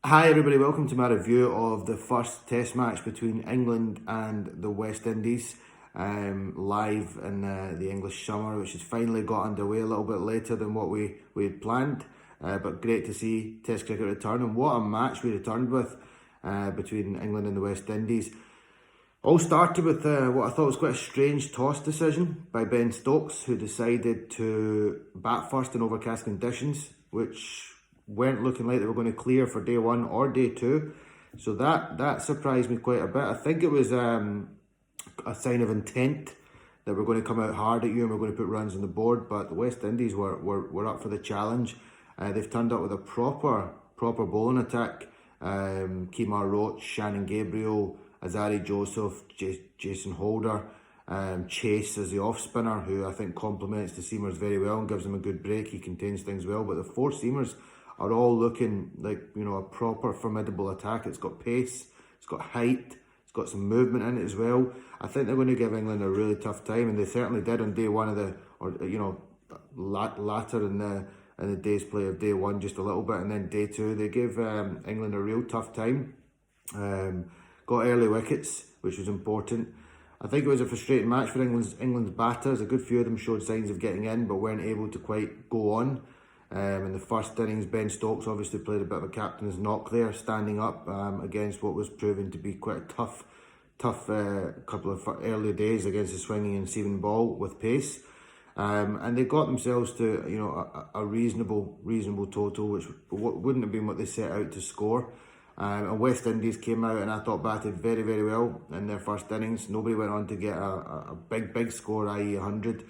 Hi everybody, welcome to my review of the first test match between England and the West Indies, live in the English summer, which has finally got underway a little bit later than what we had planned, but great to see Test cricket return, and what a match we returned with between England and the West Indies. All started with what I thought was quite a strange toss decision by Ben Stokes, who decided to bat first in overcast conditions, which weren't looking like they were going to clear for day one or day two. So that surprised me quite a bit. I think it was a sign of intent that we're going to come out hard at you and we're going to put runs on the board. But the West Indies were up for the challenge. They've turned up with a proper bowling attack. Kemar Roach, Shannon Gabriel, Azari Joseph, Jason Holder, Chase as the off spinner, who I think complements the seamers very well and gives them a good break. He contains things well, but the four seamers are all looking like, you know, a proper formidable attack. It's got pace, it's got height, it's got some movement in it as well. I think they're going to give England a really tough time, and they certainly did on day one of the, or you know, latter in the day's play of day one just a little bit, and then day two they gave England a real tough time. Got early wickets, which was important. I think it was a frustrating match for England's batters. A good few of them showed signs of getting in, but weren't able to quite go on. In the first innings, Ben Stokes obviously played a bit of a captain's knock there, standing up against what was proving to be quite a tough couple of early days against the swinging and seaming ball with pace. And they got themselves to, you know, a reasonable total, which wouldn't have been what they set out to score. And West Indies came out and I thought batted very well in their first innings. Nobody went on to get a big score, i.e. 100.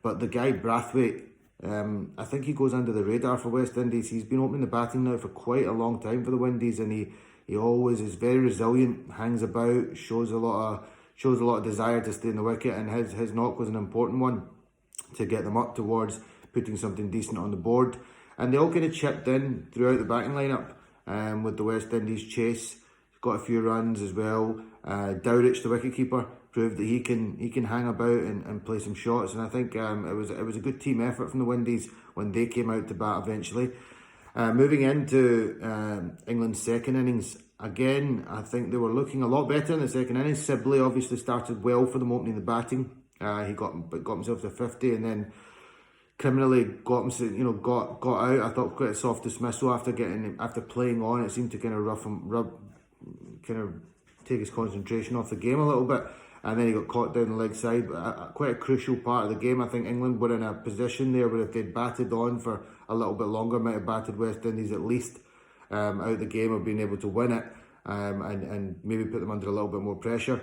But the guy Brathwaite, I think he goes under the radar for West Indies. He's been opening the batting now for quite a long time for the Windies, and he always is very resilient, hangs about, shows a lot of desire to stay in the wicket, and his knock was an important one to get them up towards putting something decent on the board. And they all kind of chipped in throughout the batting lineup, with the West Indies chase. Got a few runs as well. Dowrich, the wicketkeeper, proved that he can hang about and play some shots, and I think it was a good team effort from the Windies when they came out to bat eventually. Moving into England's second innings, again I think they were looking a lot better in the second innings. Sibley obviously started well for them opening the batting. He got himself to 50 and then criminally got out. I thought quite a soft dismissal after playing on. It seemed to kind of take his concentration off the game a little bit, and then he got caught down the leg side. Quite a crucial part of the game. I think England were in a position there where if they'd batted on for a little bit longer, might have batted West Indies at least out of the game, or being able to win it, and maybe put them under a little bit more pressure.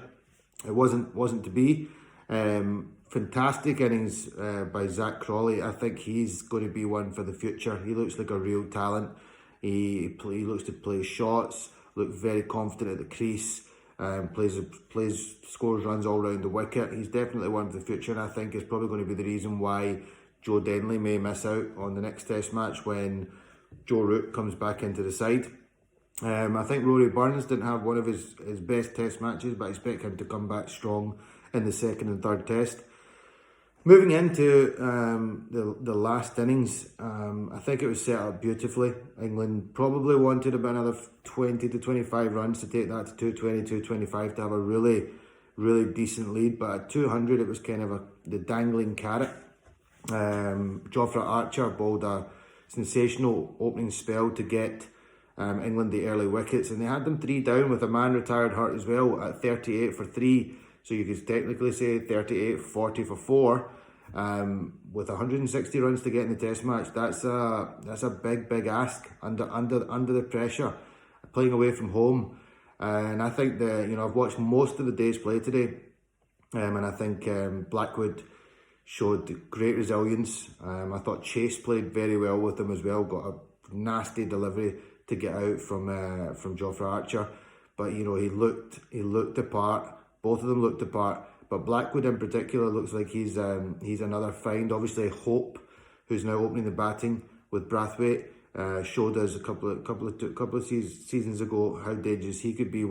It wasn't to be. Fantastic innings by Zach Crawley. I think he's going to be one for the future. He looks like a real talent. He looks to play shots, look very confident at the crease, scores runs all round the wicket. He's definitely one for the future, and I think it's probably going to be the reason why Joe Denley may miss out on the next test match when Joe Root comes back into the side. I think Rory Burns didn't have one of his best test matches, but I expect him to come back strong in the second and third test. Moving into the last innings, I think it was set up beautifully. England probably wanted about another 20 to 25 runs to take that to 220, 225 to have a really decent lead. But at 200, it was kind of the dangling carrot. Jofra Archer bowled a sensational opening spell to get England the early wickets, and they had them 3 down with a man retired hurt as well at 38 for 3. So you could technically say 38, 40 for 4, with 160 runs to get in the test match. That's a big ask under the pressure, playing away from home. And I think I've watched most of the day's play today, and I think Blackwood showed great resilience. I thought Chase played very well with them as well. Got a nasty delivery to get out from Jofra Archer, but you know, he looked the part. Both of them looked the part, but Blackwood in particular looks like he's another find. Obviously, Hope, who's now opening the batting with Brathwaite, showed us a couple of seasons ago how dangerous he could be,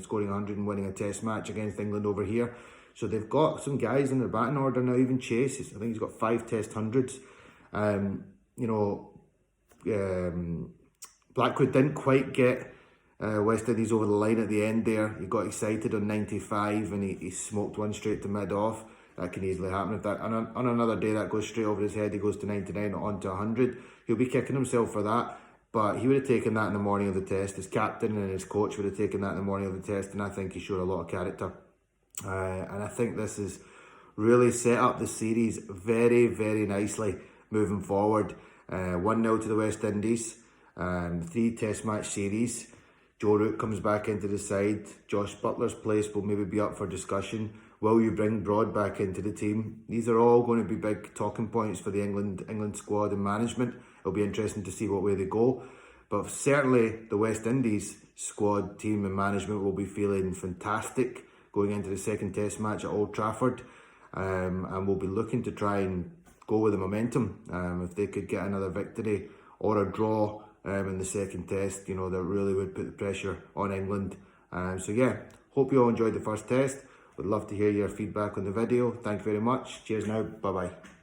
scoring 100 and winning a test match against England over here. So they've got some guys in their batting order now. Even Chase, I think he's got 5 test hundreds. Blackwood didn't quite get West Indies over the line at the end there. He got excited on 95 and he smoked one straight to mid-off. That can easily happen. If that on another day that goes straight over his head, he goes to 99 on to 100. He'll be kicking himself for that. But he would have taken that in the morning of the test. His captain and his coach would have taken that in the morning of the test, and I think he showed a lot of character. And I think this has really set up the series very, very nicely moving forward. 1-0 to the West Indies, 3 test match series. Joe Root comes back into the side. Josh Butler's place will maybe be up for discussion. Will you bring Broad back into the team? These are all going to be big talking points for the England squad and management. It'll be interesting to see what way they go. But certainly the West Indies squad, team and management will be feeling fantastic going into the second test match at Old Trafford. And we'll be looking to try and go with the momentum. If they could get another victory or a draw in the second test, you know, that really would put the pressure on England. So yeah, hope you all enjoyed the first test. Would love to hear your feedback on the video. Thank you very much. Cheers now. Bye-bye.